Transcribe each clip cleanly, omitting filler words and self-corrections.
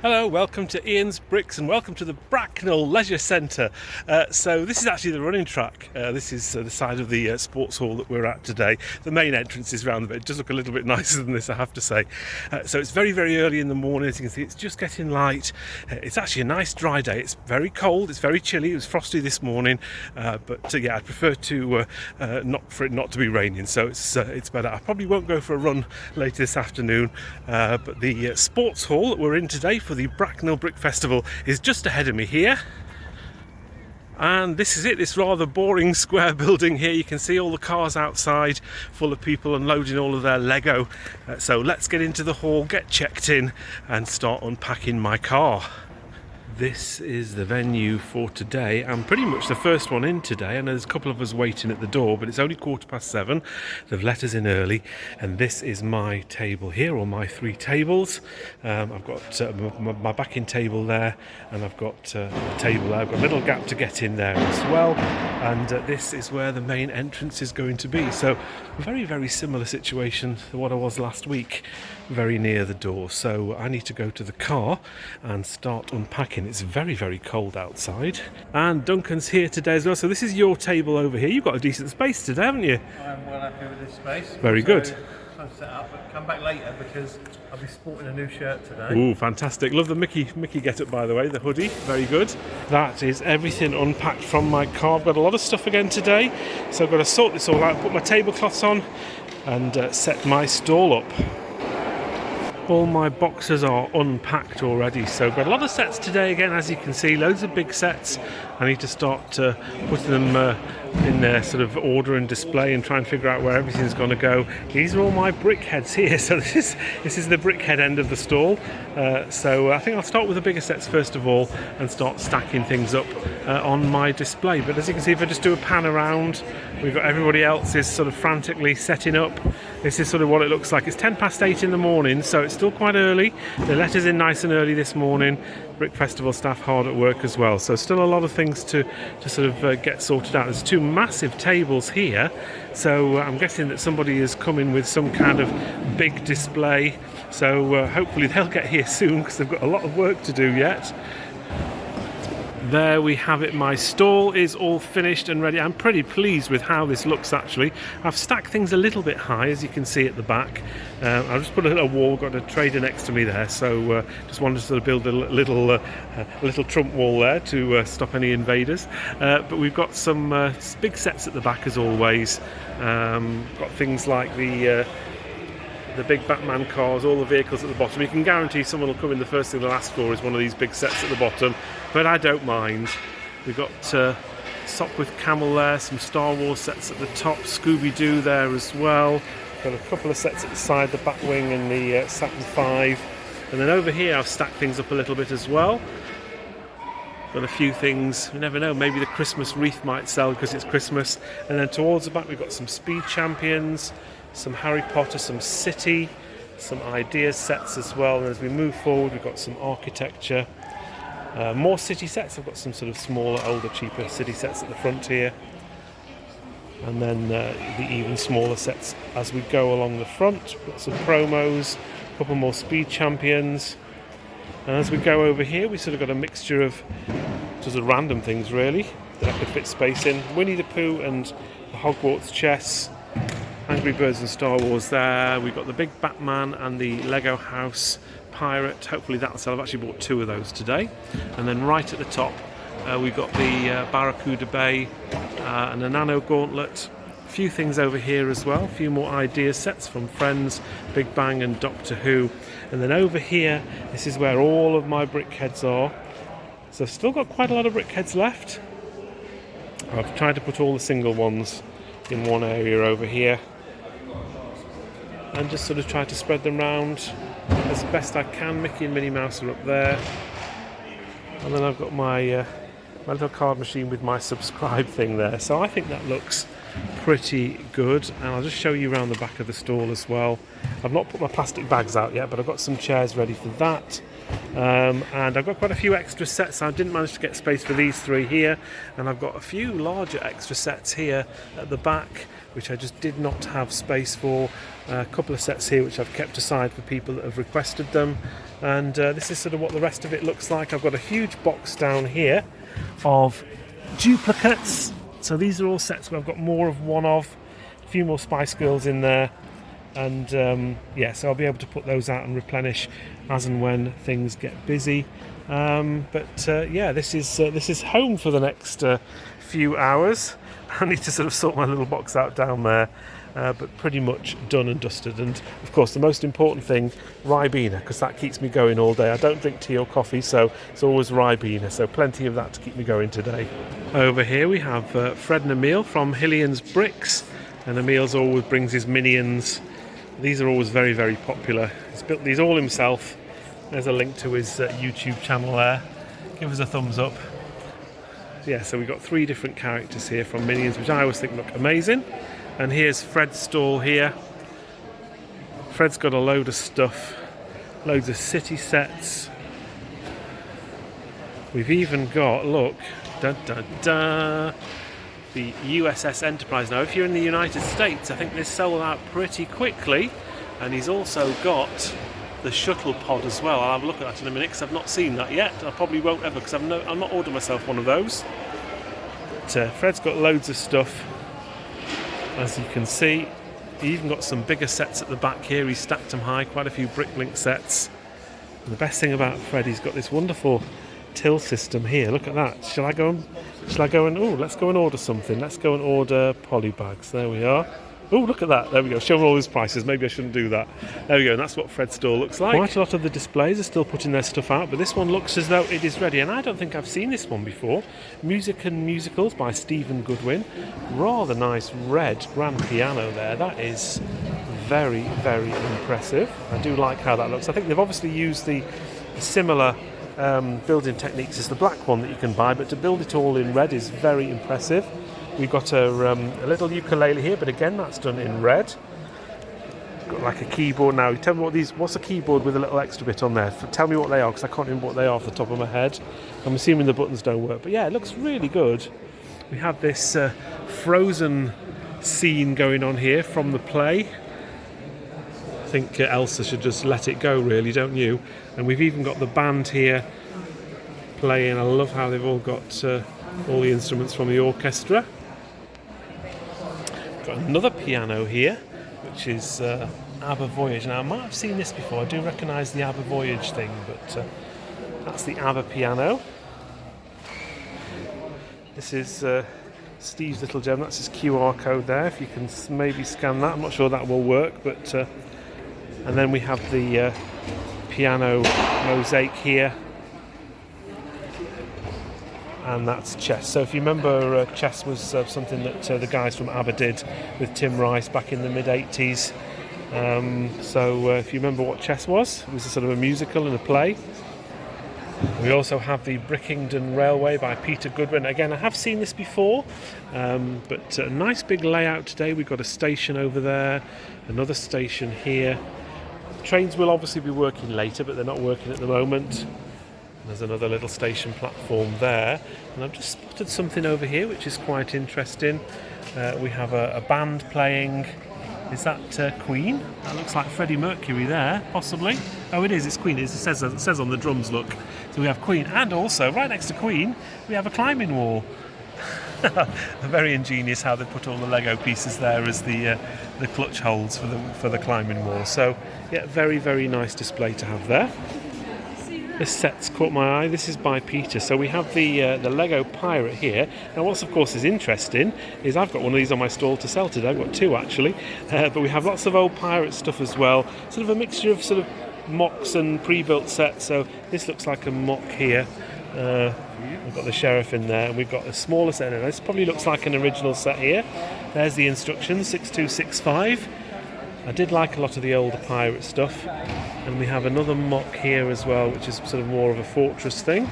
Hello, welcome to Ian's Bricks and welcome to the Bracknell Leisure Centre. So this is actually the running track. This is the side of the sports hall that we're at today. The main entrance is round the bit. It does look a little bit nicer than this, I have to say. So it's very, very early in the morning. As you can see, it's just getting light. It's actually a nice dry day. It's very cold, it's very chilly. It was frosty this morning, but yeah, I'd prefer to not for it not to be raining. So it's better. I probably won't go for a run later this afternoon, but the sports hall that we're in today for the Bracknell Brick Festival is just ahead of me here. And this is it, this rather boring square building here. You can see all the cars outside full of people unloading all of their Lego. So let's get into the hall, get checked in and start unpacking my car. This is the venue for today. I'm pretty much the first one in today, and there's a couple of us waiting at the door, but it's only 7:15. They've let us in early, and this is my table here, or my three tables. I've got my backing table there, and I've got a table there. I've got a little gap to get in there as well, and this is where the main entrance is going to be. So very, very similar situation to what I was last week, very near the door. So I need to go to the car and start unpacking. It's very, very cold outside. And Duncan's here today as well. So this is your table over here. You've got a decent space today, haven't you? I'm well happy with this space. Very good. I'll set up, but come back later because I'll be sporting a new shirt today. Ooh, fantastic. Love the Mickey get-up, by the way, the hoodie. Very good. That is everything unpacked from my car. I've got a lot of stuff again today, so I've got to sort this all out, put my tablecloths on and set my stall up. All my boxes are unpacked already, so I've got a lot of sets today again, as you can see, loads of big sets. I need to start putting them in their sort of order and display and try and figure out where everything's going to go. These are all my brick heads here, so this is the brick head end of the stall. So I think I'll start with the bigger sets first of all and start stacking things up on my display. But as you can see, if I just do a pan around, we've got everybody else is sort of frantically setting up. This is sort of what it looks like. It's 8:10 in the morning, so it's still quite early. They let us in nice and early this morning. Brick Festival staff hard at work as well, so still a lot of things to sort of get sorted out. There's two massive tables here, so I'm guessing that somebody is coming with some kind of big display, so hopefully they'll get here soon because they've got a lot of work to do yet. There we have it, my stall is all finished and ready. I'm pretty pleased with how this looks actually. I've stacked things a little bit high, as you can see at the back. I've just put a wall, got a trader next to me there, so just wanted to sort of build a little trump wall there to stop any invaders. But we've got some big sets at the back as always. Got things like the big Batman cars, all the vehicles at the bottom. You can guarantee someone will come in, the first thing they'll ask for is one of these big sets at the bottom, but I don't mind. We've got Sock with Camel there, some Star Wars sets at the top, Scooby-Doo there as well. Got a couple of sets at the side, the Batwing and the Saturn V. And then over here I've stacked things up a little bit as well. Got a few things, you never know, maybe the Christmas wreath might sell because it's Christmas. And then towards the back we've got some Speed Champions, some Harry Potter, some City, some Ideas sets as well. And as we move forward, we've got some architecture, more City sets. I've got some sort of smaller, older, cheaper City sets at the front here, and then the even smaller sets as we go along the front. We've got some promos, a couple more Speed Champions, and as we go over here, we sort of got a mixture of sort of random things really that I could fit space in. Winnie the Pooh and the Hogwarts chess. Angry Birds and Star Wars there. We've got the big Batman and the Lego House Pirate. Hopefully that'll sell. I've actually bought two of those today. And then right at the top we've got the Barracuda Bay and a Nano Gauntlet. A few things over here as well. A few more idea sets from Friends, Big Bang and Doctor Who. And then over here, this is where all of my brick heads are. So I've still got quite a lot of brick heads left. I've tried to put all the single ones in one area over here, and just sort of try to spread them around as best I can. Mickey and Minnie Mouse are up there, and then I've got my little card machine with my subscribe thing there, so I think that looks pretty good. And I'll just show you around the back of the stall as well. I've not put my plastic bags out yet, but I've got some chairs ready for that. And I've got quite a few extra sets. I didn't manage to get space for these three here, and I've got a few larger extra sets here at the back which I just did not have space for. A couple of sets here which I've kept aside for people that have requested them. and this is sort of what the rest of it looks like. I've got a huge box down here of duplicates. So these are all sets where I've got more of one of, a few more Spice Girls in there, and yeah, so I'll be able to put those out and replenish as and when things get busy. Yeah, this is home for the next few hours. I need to sort of sort my little box out down there, but pretty much done and dusted. And of course, the most important thing, Ribena, because that keeps me going all day. I don't drink tea or coffee, so it's always Ribena. So plenty of that to keep me going today. Over here we have Fred and Emil from Hillian's Bricks, and Emil's always brings his minions. These are always very, very popular. He's built these all himself. There's a link to his YouTube channel there. Give us a thumbs up. Yeah, so we've got 3 different characters here from Minions, which I always think look amazing. And here's Fred's stall here. Fred's got a load of stuff, loads of city sets. We've even got, look, da da da, the USS Enterprise. Now, if you're in the United States, I think this sold out pretty quickly. And he's also got the shuttle pod as well. I'll have a look at that in a minute because I've not seen that yet. I probably won't ever because I'm not ordered myself one of those. But Fred's got loads of stuff, as you can see. He even got some bigger sets at the back here. He's stacked them high, quite a few Bricklink sets. And the best thing about Fred, he's got this wonderful till system here. Look at that. Shall I go and let's go and order something. Let's go and order polybags. There we are. Oh, look at that. There we go. Show them all his prices. Maybe I shouldn't do that. There we go. And that's what Fred's store looks like. Quite a lot of the displays are still putting their stuff out, but this one looks as though it is ready. And I don't think I've seen this one before. Music and Musicals by Stephen Goodwin. Rather nice red grand piano there. That is very, very impressive. I do like how that looks. I think they've obviously used the similar building techniques as the black one that you can buy, but to build it all in red is very impressive. We've got a little ukulele here, but again, that's done in red. Got like a keyboard now. Tell me what's a keyboard with a little extra bit on there? Tell me what they are, because I can't remember what they are off the top of my head. I'm assuming the buttons don't work, but yeah, it looks really good. We have this Frozen scene going on here from the play. I think Elsa should just let it go, really, don't you? And we've even got the band here playing. I love how they've all got all the instruments from the orchestra. Got another piano here, which is ABBA Voyage. Now, I might have seen this before. I do recognise the ABBA Voyage thing, but that's the ABBA piano. This is Steve's little gem. That's his QR code there. If you can maybe scan that. I'm not sure that will work, but and then we have the piano mosaic here. And that's Chess. So if you remember, Chess was something that the guys from ABBA did with Tim Rice back in the mid-80s. So if you remember what Chess was, it was a sort of a musical and a play. We also have the Brickington Railway by Peter Goodwin. Again, I have seen this before, but a nice big layout today. We've got a station over there, another station here. Trains will obviously be working later, but they're not working at the moment. There's another little station platform there, and I've just spotted something over here which is quite interesting. We have a band playing. Is that Queen? That looks like Freddie Mercury there, possibly. Oh, it is. It's Queen. It says on the drums. Look, so we have Queen, and also right next to Queen we have a climbing wall. Very ingenious how they put all the Lego pieces there as the clutch holds for the climbing wall. So yeah, very, very nice display to have there. This set's caught my eye. This is by Peter. So we have the Lego Pirate here. Now, what's of course is interesting is I've got one of these on my stall to sell today. I've got 2 actually, but we have lots of old pirate stuff as well. Sort of a mixture of sort of MOCS and pre-built sets. So this looks like a MOC here. We've got the sheriff in there, and we've got a smaller set. And this probably looks like an original set here. There's the instructions, 6265. I did like a lot of the older pirate stuff, and we have another MOC here as well, which is sort of more of a fortress thing.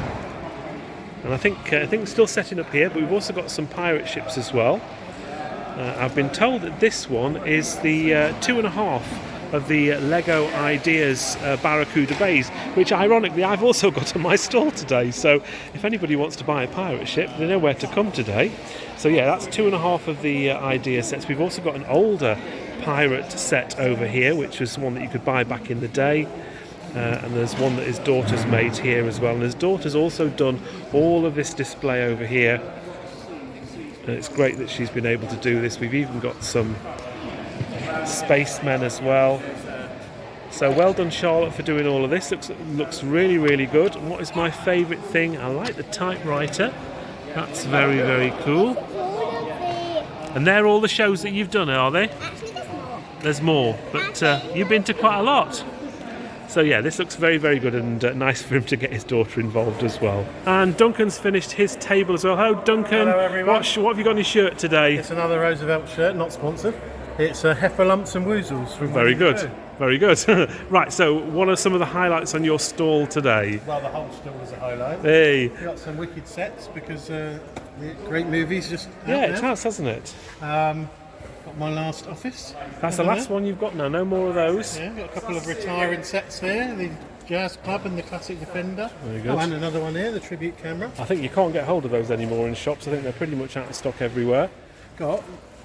And I think we're still setting up here, but we've also got some pirate ships as well. I've been told that this one is the 2.5 of the Lego Ideas Barracuda Bays, which ironically I've also got on my stall today. So if anybody wants to buy a pirate ship, they know where to come today. So yeah, that's 2.5 of the idea sets. We've also got an older pirate set over here, which was one that you could buy back in the day. and there's one that his daughter's made here as well. And his daughter's also done all of this display over here. And it's great that she's been able to do this. We've even got some spacemen as well. So well done, Charlotte, for doing all of this. Looks really, really good. And what is my favourite thing? I like the typewriter. That's very, very cool. And they're all the shows that you've done, are they? Actually, There's more, but you've been to quite a lot. So yeah, this looks very, very good, and nice for him to get his daughter involved as well. And Duncan's finished his table as well. Hello, Duncan. Hello, everyone. What have you got on your shirt today? It's another Roosevelt shirt, not sponsored. It's Heifer Lumps and Woozles from Very good. Two. Very good. Right, so what are some of the highlights on your stall today? Well, the whole stall is a highlight. Hey. We've got some wicked sets because the great movies just Yeah, out it there. has, hasn't it? Got my last office. That's the last one you've got now. No more of those. Yeah, got a couple of retiring sets here. The Jazz Club and the Classic Defender. Very good. Oh, and another one here, the tribute camera. I think you can't get hold of those anymore in shops. I think they're pretty much out of stock everywhere. Do you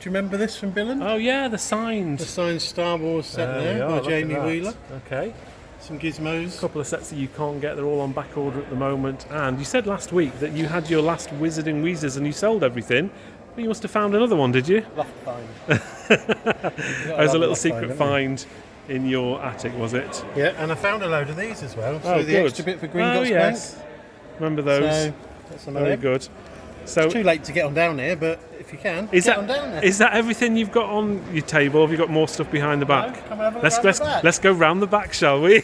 remember this from Billund? Oh yeah, the The signed. signed Star Wars set There we there are, by look at Jamie that. Wheeler. Okay. Some gizmos. A couple of sets that you can't get. They're all on back order at the moment. And you said last week that you had your last Wizarding Weezers and you sold everything. Well, you must have found another one, did you? Loft find. There's a little secret find in your attic, was it? Yeah, and I found a load of these as well. So Oh, the good. extra bit for Gringotts yes. Remember those? Bank. So that's some of Very them. good. So Too late to get on down here, but if you can, is get on down there. that everything you've got on your table? Have you got more stuff behind the back? Come and have a look Let's round the back. let's go round the back, shall we?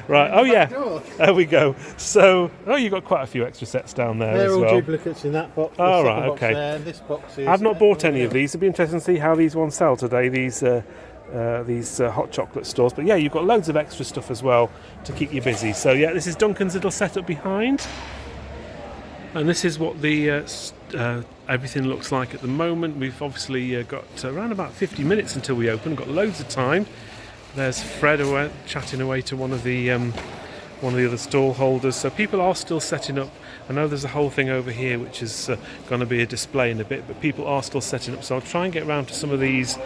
Right. Oh yeah. door. There we go. So you've got quite a few extra sets down there They're as all well. duplicates in that box. Oh, the right, second box okay. there, this box is. I've not bought any of these. It'd be interesting to see how these ones sell today. These hot chocolate stores. But yeah, you've got loads of extra stuff as well to keep you busy. So yeah, this is Duncan's little setup behind, and this is what the everything looks like at the moment. We've obviously got around about 50 minutes until we open. Got loads of time. There's Fred chatting away to one of the other stall holders. So people are still setting up. I know there's a whole thing over here which is going to be a display in a bit, but people are still setting up. So I'll try and get around to some of these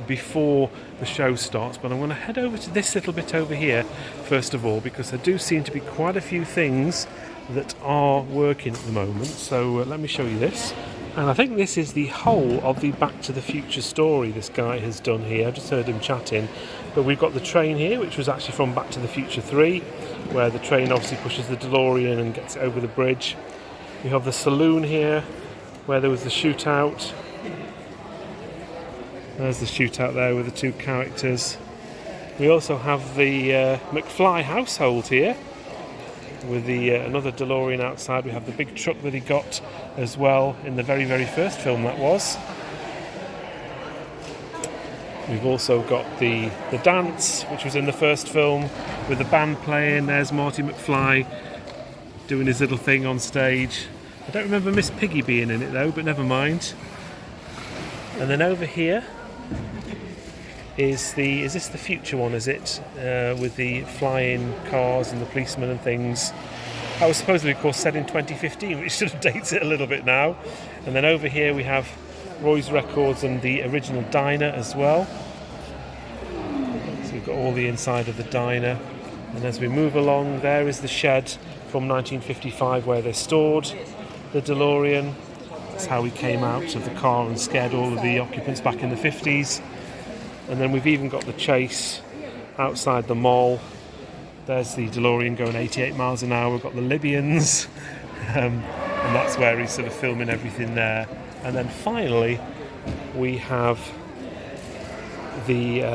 before the show starts. But I'm going to head over to this little bit over here first of all, because there do seem to be quite a few things that are working at the moment. So let me show you this. And I think this is the whole of the Back to the Future story this guy has done here. I just heard him chatting. But we've got the train here, which was actually from Back to the Future 3, where the train obviously pushes the DeLorean and gets it over the bridge. We have the saloon here, where there was the shootout. There's the shootout there with the two characters. We also have the McFly household here, with the another DeLorean outside. We have the big truck that he got as well in the very, very first film that was. We've also got the dance, which was in the first film, with the band playing. There's Marty McFly doing his little thing on stage. I don't remember Miss Piggy being in it though, but never mind. And then over here is this the future one, is it? With the flying cars and the policemen and things. That was supposedly, of course, set in 2015, which sort of dates it a little bit now. And then over here we have Roy's Records and the original diner as well. So we've got all the inside of the diner. And as we move along, there is the shed from 1955 where they stored the DeLorean. That's how he came out of the car and scared all of the occupants back in the 50s. And then we've even got the chase outside the mall. There's the DeLorean going 88 miles an hour. We've got the Libyans, and that's where he's sort of filming everything there. And then finally, we have the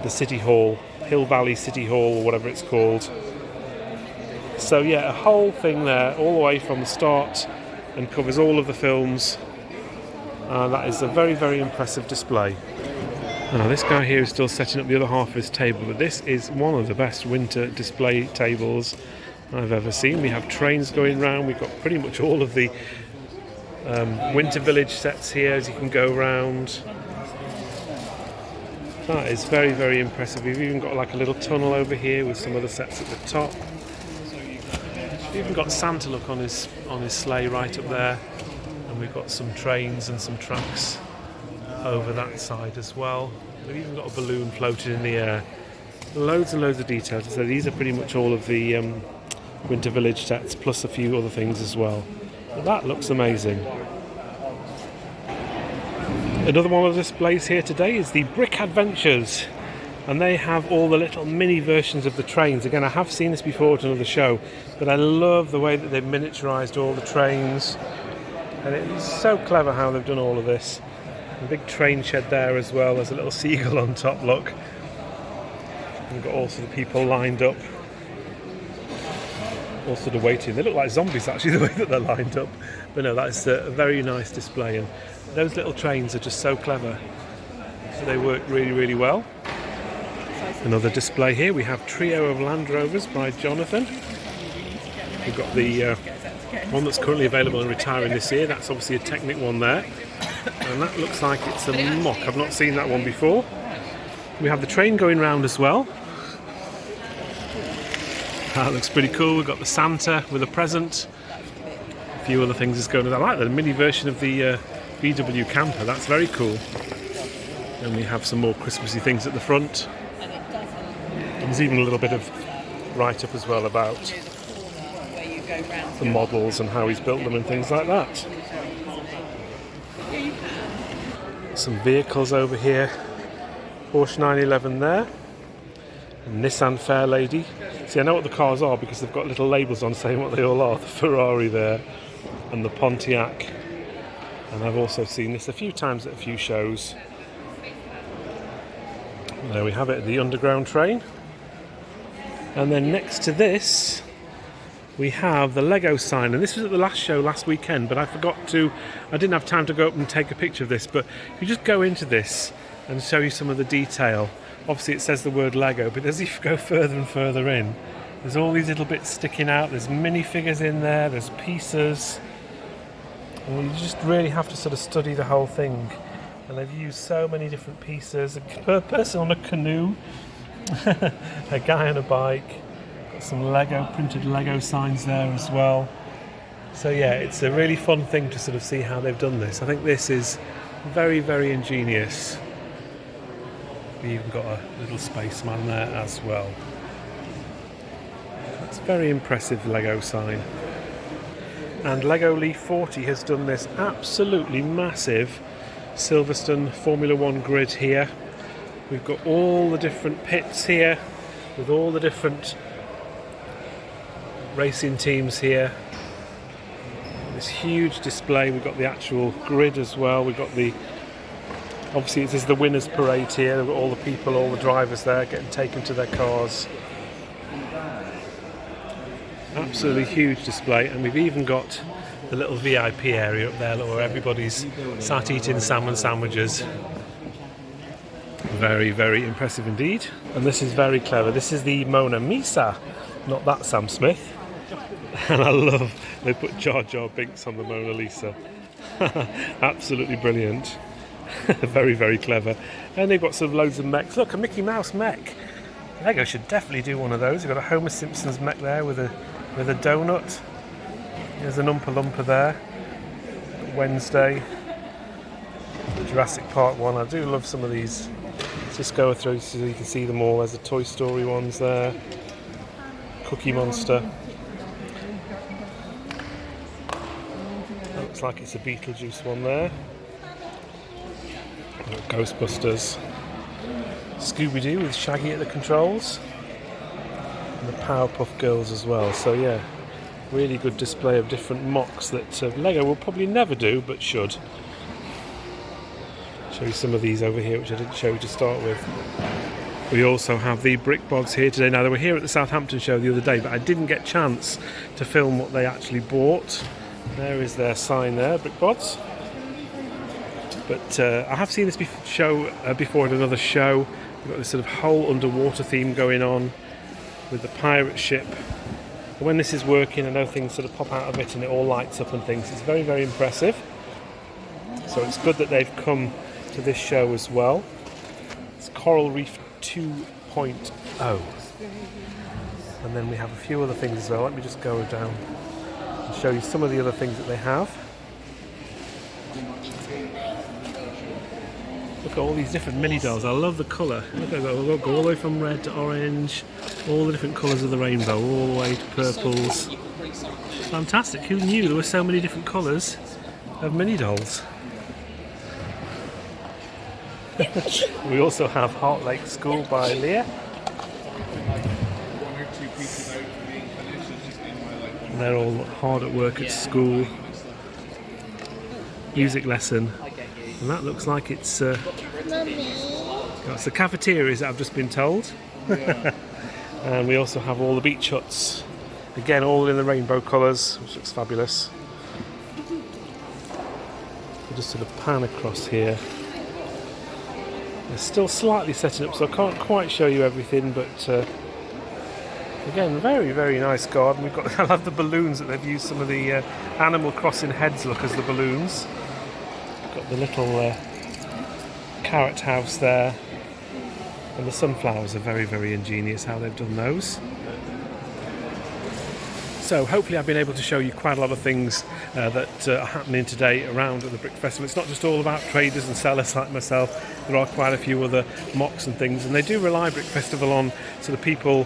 City Hall, Hill Valley City Hall, or whatever it's called. So yeah, a whole thing there, all the way from the start, and covers all of the films. That is a very, very impressive display. Now this guy here is still setting up the other half of his table, but this is one of the best winter display tables I've ever seen. We have trains going round. We've got pretty much all of the Winter Village sets here as you can go round. That is very, very impressive. We've even got like a little tunnel over here with some other sets at the top. We've even got Santa look on his sleigh right up there, and we've got some trains and some tracks over that side as well. We've even got a balloon floating in the air. Loads and loads of details. So these are pretty much all of the Winter Village sets, plus a few other things as well. But that looks amazing. Another one of the displays here today is the Brick Adventures, and they have all the little mini versions of the trains. Again, I have seen this before at another show, but I love the way that they've miniaturized all the trains, and it's so clever how they've done all of this. A big train shed there as well. There's a little seagull on top, look. And we've got all sort of people lined up, all sort of waiting. They look like zombies actually, the way that they're lined up. But no, that's a very nice display, and those little trains are just so clever. So they work really, really well. Another display here, we have Trio of Land Rovers by Jonathan. We've got the one that's currently available and retiring this year. That's obviously a Technic one there. And that looks like it's a MOCS. I've not seen that one before. We have the train going round as well. That looks pretty cool. We've got the Santa with a present. A few other things is going on. I like the mini version of the VW camper. That's very cool. And we have some more Christmassy things at the front. There's even a little bit of write-up as well about the models and how he's built them and things like that. Some vehicles over here. Porsche 911 there. And Nissan Fairlady. See, I know what the cars are because they've got little labels on saying what they all are. The Ferrari there and the Pontiac. And I've also seen this a few times at a few shows. There we have it, the underground train. And then next to this we have the Lego sign, and this was at the last show last weekend, but I didn't have time to go up and take a picture of this, but if you just go into this and show you some of the detail, obviously it says the word Lego, but as you go further and further in, there's all these little bits sticking out, there's minifigures in there, there's pieces, and you just really have to sort of study the whole thing. And they've used so many different pieces, a person on a canoe, a guy on a bike, got some printed Lego signs there as well. So yeah, it's a really fun thing to sort of see how they've done this. I think this is very, very ingenious. We've even got a little spaceman there as well. That's a very impressive Lego sign. And Lego Leaf 40 has done this absolutely massive Silverstone Formula 1 grid here. We've got all the different pits here with all the different racing teams here. This huge display. We've got the actual grid as well. We've got obviously this is the winners parade here. We've got all the people, all the drivers there getting taken to their cars. Absolutely huge display, and we've even got the little VIP area up there where everybody's sat eating salmon sandwiches. Very, very impressive indeed. And this is very clever. This is the Mona Lisa, not that Sam Smith. And I love they put Jar Jar Binks on the Mona Lisa. Absolutely brilliant. Very, very clever. And they've got sort of loads of mechs. Look, a Mickey Mouse mech. Lego should definitely do one of those. You've got a Homer Simpson's mech there with a donut. There's an Oompa Loompa there. Wednesday. The Jurassic Park one. I do love some of these. Let's just go through so you can see them all. There's the Toy Story ones there. Cookie Monster. That looks like it's a Beetlejuice one there. Ghostbusters. Scooby-Doo with Shaggy at the controls. And the Powerpuff Girls as well. So yeah, really good display of different MOCS that Lego will probably never do, but should. Show you some of these over here, which I didn't show you to start with. We also have the Brick Bods here today. Now, they were here at the Southampton show the other day, but I didn't get a chance to film what they actually bought. There is their sign there, Brick Bods. But I have seen this before at another show. We've got this sort of whole underwater theme going on with the pirate ship. And when this is working, I know things sort of pop out of it and it all lights up and things. It's very, very impressive. So it's good that they've come to this show as well. It's Coral Reef 2.0. And then we have a few other things as well. Let me just go down and show you some of the other things that they have. Look at all these different mini dolls. I love the colour. Look at that. Go all the way from red to orange, all the different colours of the rainbow, all the way to purples. Fantastic. Who knew there were so many different colours of mini dolls? We also have Heart Lake School by Leah. And they're all hard at work at school. Music lesson. And that looks like it's the cafeterias that I've just been told. And we also have all the beach huts. Again, all in the rainbow colours, which looks fabulous. We'll just sort of pan across here. They're still slightly setting up, so I can't quite show you everything, but again, very, very nice garden. We've got, I love the balloons that they've used some of the Animal Crossing heads look as the balloons. Got the little carrot house there, and the sunflowers are very, very ingenious how they've done those. So hopefully I've been able to show you quite a lot of things that are happening today around at the Brick Festival. It's not just all about traders and sellers like myself. There are quite a few other MOCS and things, and they do rely Brick Festival on sort of people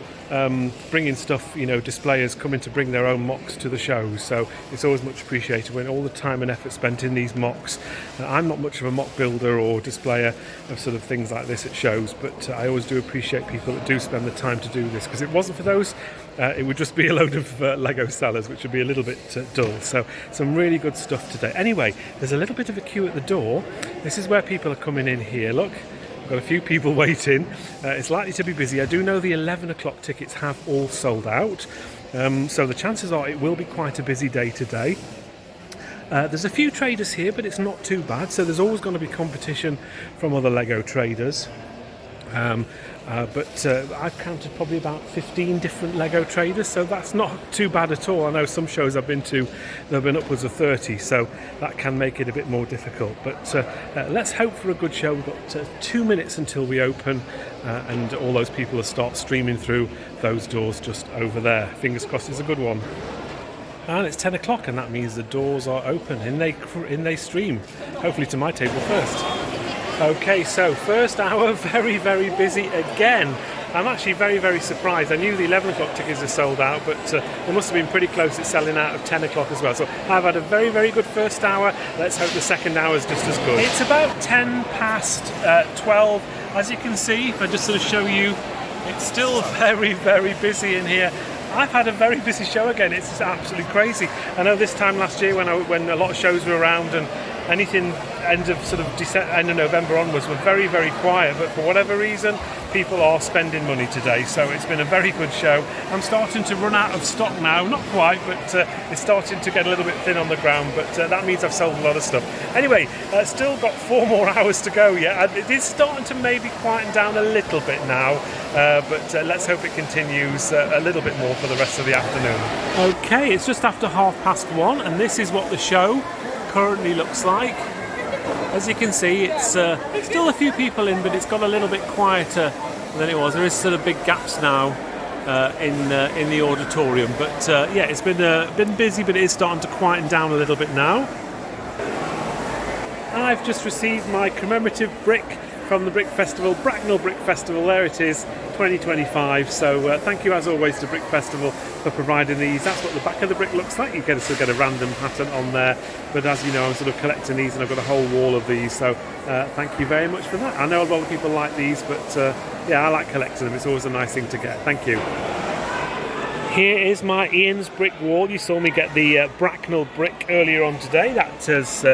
bringing stuff, you know, displayers coming to bring their own MOCS to the shows. So it's always much appreciated when all the time and effort spent in these MOCS. I'm not much of a MOC builder or displayer of sort of things like this at shows, but I always do appreciate people that do spend the time to do this, because if it wasn't for those, it would just be a load of Lego sellers, which would be a little bit dull. So some really good stuff today. Anyway, there's a little bit of a queue at the door. This is where people are coming in here. Look, I've got a few people waiting. It's likely to be busy. I do know the 11 o'clock tickets have all sold out. So the chances are it will be quite a busy day today. There's a few traders here, but it's not too bad. So there's always going to be competition from other Lego traders. But I've counted probably about 15 different Lego traders, so that's not too bad at all. I know some shows I've been to, there have been upwards of 30, so that can make it a bit more difficult. But let's hope for a good show. We've got 2 minutes until we open, and all those people will start streaming through those doors just over there. Fingers crossed it's a good one. And it's 10 o'clock, and that means the doors are open, and they stream, hopefully to my table first. Okay, so first hour, very, very busy again. I'm actually very, very surprised. I knew the 11 o'clock tickets are sold out, but they must have been pretty close at selling out of 10 o'clock as well. So I've had a very, very good first hour. Let's hope the second hour is just as good. It's about 10 past 12. As you can see, if I just sort of show you, it's still very, very busy in here. I've had a very busy show again. It's just absolutely crazy. I know this time last year when a lot of shows were around and anything end of November onwards were very, very quiet, but for whatever reason people are spending money today, so it's been a very good show. I'm starting to run out of stock now, not quite, but it's starting to get a little bit thin on the ground, but that means I've sold a lot of stuff. Anyway, still got 4 more hours to go yet. It is starting to maybe quieten down a little bit now, but let's hope it continues a little bit more for the rest of the afternoon. Okay, it's just after 1:30, and this is what the show currently looks like. As you can see, it's still a few people in, but it's got a little bit quieter than it was. There is sort of big gaps now in the auditorium, but yeah, it's been busy, but it is starting to quieten down a little bit now. I've just received my commemorative brick from the Brick Festival, Bracknell Brick Festival. There it is, 2025. So thank you as always to Brick Festival for providing these. That's what the back of the brick looks like. You still get a random pattern on there, but as you know, I'm sort of collecting these and I've got a whole wall of these, so thank you very much for that. I know a lot of people like these, but yeah, I like collecting them. It's always a nice thing to get. Thank you. Here is my Ian's brick wall. You saw me get the Bracknell brick earlier on today. That has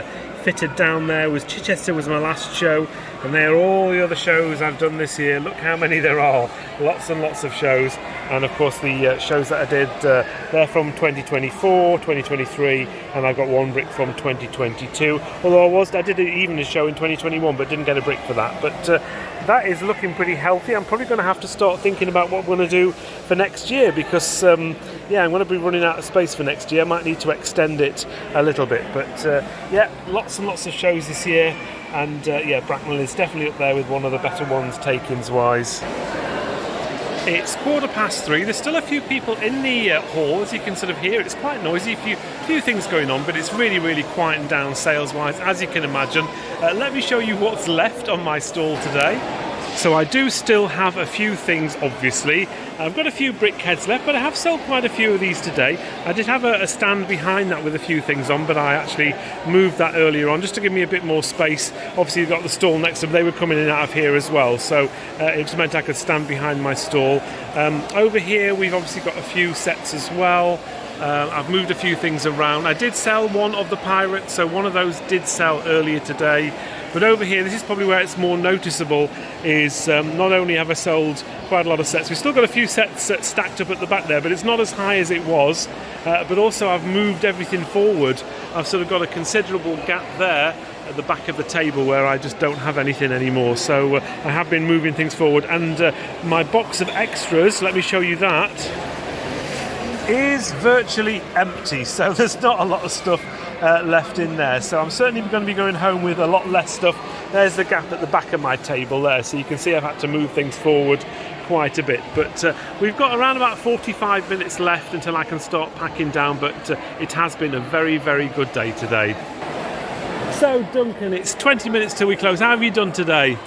fitted down there. Chichester was my last show, and they are all the other shows I've done this year. Look how many there are. Lots and lots of shows. And of course the shows that I did, they're from 2024, 2023, and I got one brick from 2022. Although I did even a show in 2021, but didn't get a brick for that. But that is looking pretty healthy. I'm probably going to have to start thinking about what we're going to do for next year, because yeah, I'm going to be running out of space for next year. I might need to extend it a little bit. But yeah, lots and lots of shows this year, and yeah, Bracknell is definitely up there with one of the better ones takings wise. It's 3:15. There's still a few people in the hall, as you can sort of hear. It's quite noisy, few things going on, but it's really quieting down sales-wise, as you can imagine. Let me show you what's left on my stall today. So I do still have a few things, obviously. I've got a few brickheads left, but I have sold quite a few of these today. I did have a stand behind that with a few things on, but I actually moved that earlier on just to give me a bit more space. Obviously, you've got the stall next to them. They were coming in and out of here as well, so it just meant I could stand behind my stall. Over here, we've obviously got a few sets as well. I've moved a few things around. I did sell one of the pirates, so one of those did sell earlier today. But over here, this is probably where it's more noticeable, is not only have I sold quite a lot of sets, we've still got a few sets stacked up at the back there, but it's not as high as it was. But also I've moved everything forward. I've sort of got a considerable gap there at the back of the table where I just don't have anything anymore. So I have been moving things forward. And my box of extras, let me show you that, is virtually empty. So there's not a lot of stuff left in there, so I'm certainly going to be going home with a lot less stuff. There's the gap at the back of my table there, so you can see I've had to move things forward quite a bit, but we've got around about 45 minutes left until I can start packing down, but it has been a very good day today. So Duncan, it's 20 minutes till we close. How have you done today?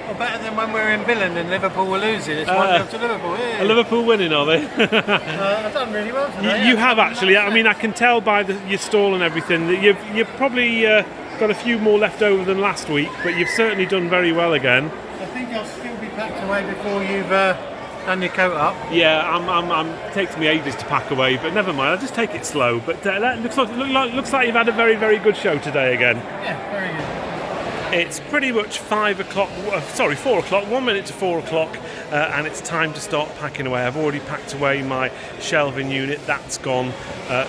Well, better than when we were in Billund and Liverpool were losing. It's 1-0 to Liverpool. Yeah. Liverpool winning, are they? I've done really well today. You have actually. I mean, I can tell by your stall and everything that you've probably got a few more left over than last week, but you've certainly done very well again. I think I'll still be packed away before you've done your coat up. Yeah, it takes me ages to pack away, but never mind. I'll just take it slow. But that looks like you've had a very good show today again. Yeah, very good. It's pretty much 4 o'clock, 1 minute to 4 o'clock, and it's time to start packing away. I've already packed away my shelving unit, that's gone,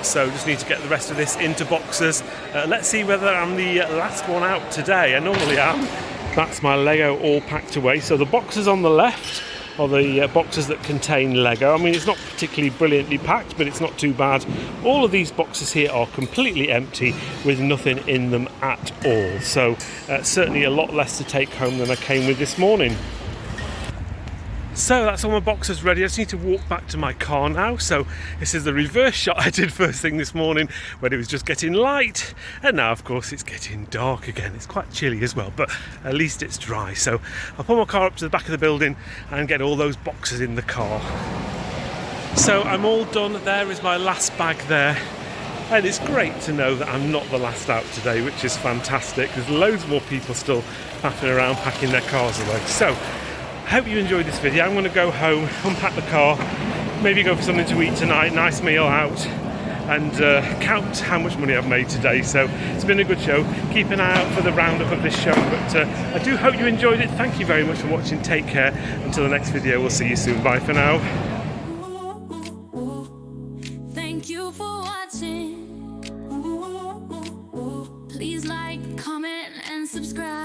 so just need to get the rest of this into boxes. Let's see whether I'm the last one out today. I normally am. That's my Lego all packed away. So the boxes on the left are the boxes that contain Lego. I mean, it's not particularly brilliantly packed, but it's not too bad. All of these boxes here are completely empty with nothing in them at all. So certainly a lot less to take home than I came with this morning. So that's all my boxes ready. I just need to walk back to my car now. So this is the reverse shot I did first thing this morning when it was just getting light, and now of course it's getting dark again. It's quite chilly as well, but at least it's dry. So I'll pull my car up to the back of the building and get all those boxes in the car. So I'm all done. There is my last bag there. And it's great to know that I'm not the last out today, which is fantastic. There's loads more people still faffing around packing their cars away. So I hope you enjoyed this video. I'm going to go home, unpack the car, maybe go for something to eat tonight, nice meal out, and count how much money I've made today. So it's been a good show. Keep an eye out for the roundup of this show, but I do hope you enjoyed it. Thank you very much for watching. Take care. Until the next video, we'll see you soon. Bye for now. Thank you for watching. Please like, comment, and subscribe.